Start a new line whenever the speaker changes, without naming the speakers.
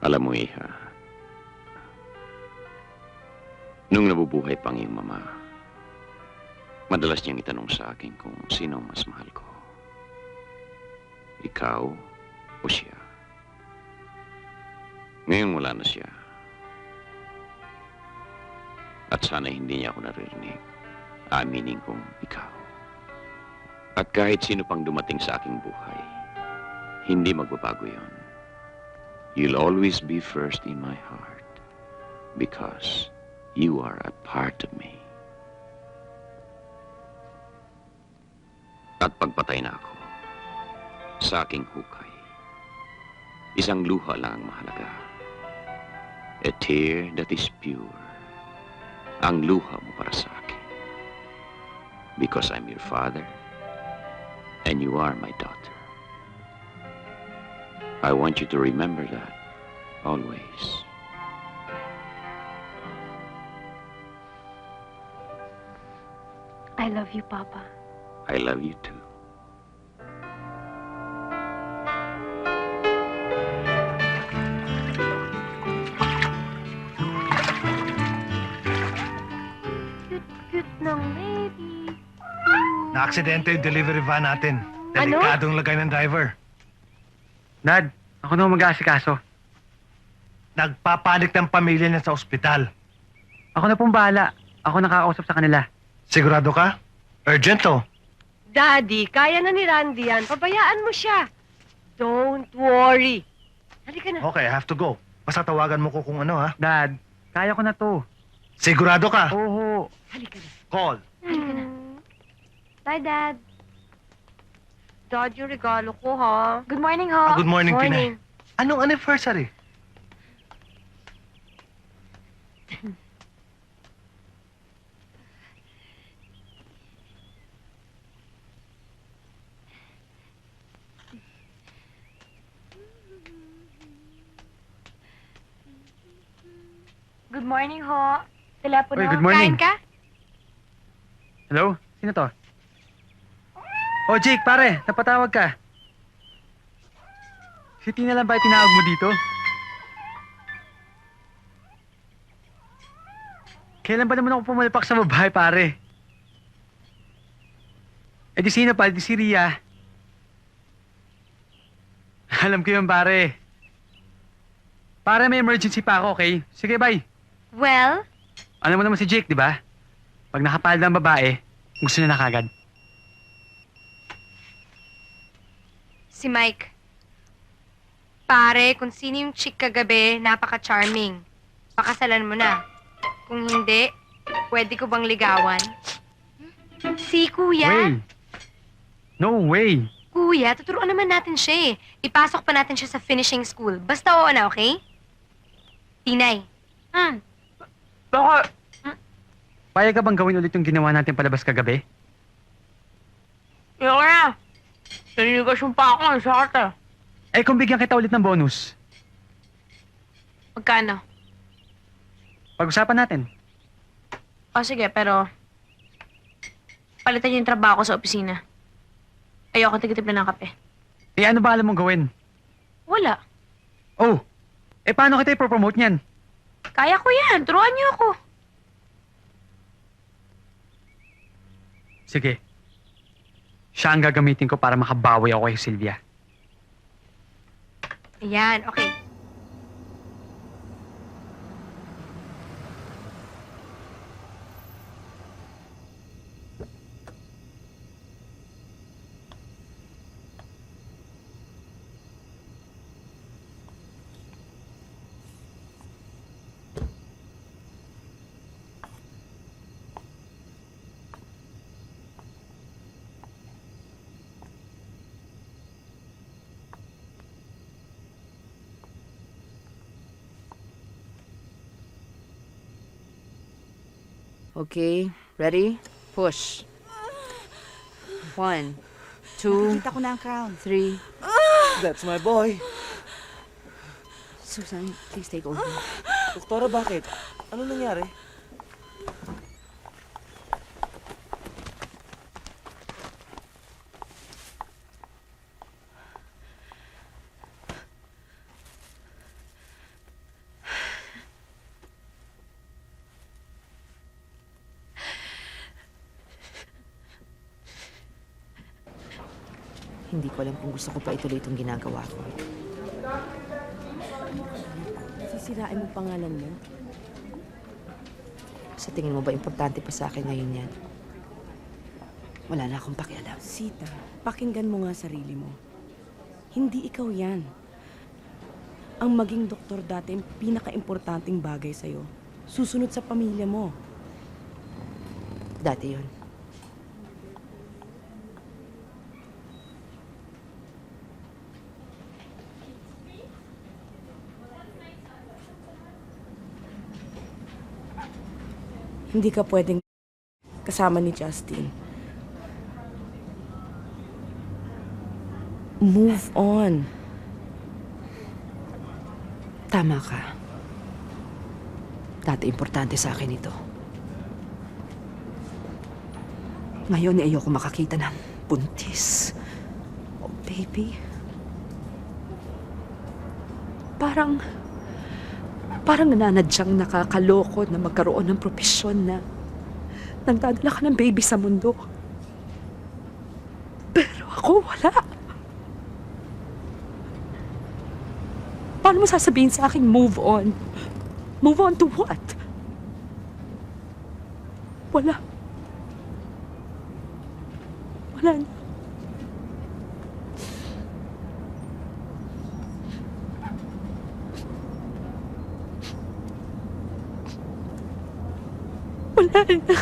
Alam mo, Iha, nung nabubuhay pang iyong mama, madalas niyang itanong sa akin kung sino ang mas mahal ko. Ikaw o siya? Ngayon wala na siya. At sana hindi niya ako naririnig. Aminin kong ikaw. At kahit sino pang dumating sa aking buhay, hindi magbabago yon. You'll always be first in my heart because you are a part of me. At pagpatay na ako sa aking hukay, isang luha lang ang mahalaga. A tear that is pure. Ang luha mo para sa akin. Because I'm your father and you are my daughter. I want you to remember that always.
I love you, Papa.
I love you too.
Cute ng baby.
Na-aksidente yung delivery van natin.
Ano?
Delikadong lagay ng driver.
Dad, ako na mag-aasikaso.
Nagpapanik ng pamilya niya sa ospital.
Ako na pong bahala. Ako nakakausap sa kanila.
Sigurado ka? Urgent to.
Daddy, kaya na ni Randy yan. Pabayaan mo siya. Don't worry. Halika na.
Okay, I have to go. Basta tawagan mo ko kung ano ha.
Dad, kaya ko na to.
Sigurado ka?
Oo.
Halika na.
Call.
Halika na.
Bye, Dad.
Dad, yung regalo ko, ha?
Good morning, ho.
Good morning, Pinay. Anong anniversary?
Good morning, ho. Telepono.
Uy, good morning.
Kain ka?
Hello? Sino to? Oh, Jake, pare. Napatawag ka. Si Tina lang ba yung tinawag mo dito? Kailan ba naman ako pumalpak sa babae, pare? Eh di sino pa? Di si Ria. Alam ko yun, pare. Pare, may emergency pa ako, okay? Sige, bye.
Well,
Alam mo naman si Jake, di ba? Pag nakapalda ang babae, gusto niya na kagad.
si Mike. Pare, kung sino yung chick kagabi, napaka-charming. Pakasalan mo na. Kung hindi, pwede ko bang ligawan? Si Kuya.
Way! No way!
Kuya, tuturuan naman natin siya eh. Ipasok pa natin siya sa finishing school. Basta oo na, okay? Tinay.
Baka... Payag ka bang gawin ulit yung ginawa natin palabas kagabi?
Ayoko na. Naninigasyon pa ako sa ate.
Eh kung bigyan kita ulit ng bonus,
Magkano?
pag-usapan natin.
O sige, pero... Palitan niyo yung trabaho ko sa opisina. Ayoko tigitipla ng kape.
Eh ano ba alam mong gawin?
Wala.
Oh! Eh paano kita ipopromote niyan?
Kaya ko yan. Turuan niyo ako.
Sige. Siya ang gagamitin ko para makabawi ako kay Sylvia.
Ayan, okay.
Okay, ready? Push. 1, 2,
Nakita ko na ang crown.
3.
That's my boy.
Susan, please take over.
Doktora, bakit? Ano nangyari?
Hindi ko alam kung gusto ko pa ituloy itong ginagawa ko.
Sisirain mo pangalan mo?
Sa tingin mo ba importante pa sa akin ngayon yan? Wala na akong pakialam.
Sita, pakinggan mo nga sarili mo. Hindi ikaw yan. Ang maging doktor dati ang pinaka-importanting bagay sa'yo. Susunod sa pamilya mo.
Dati yun.
Hindi ka pwedeng kasama ni Justin. Move on.
Tama ka. Dati importante sa akin ito. Ngayon, ayoko makakita ng buntis. Oh, baby. Parang nananadyang nakakaloko na magkaroon ng propesyon na nagdadala ka ng baby sa mundo. Pero ako, wala. Paano mo sasabihin sa akin, move on? Move on to what? Wala. Wala na. Wala na.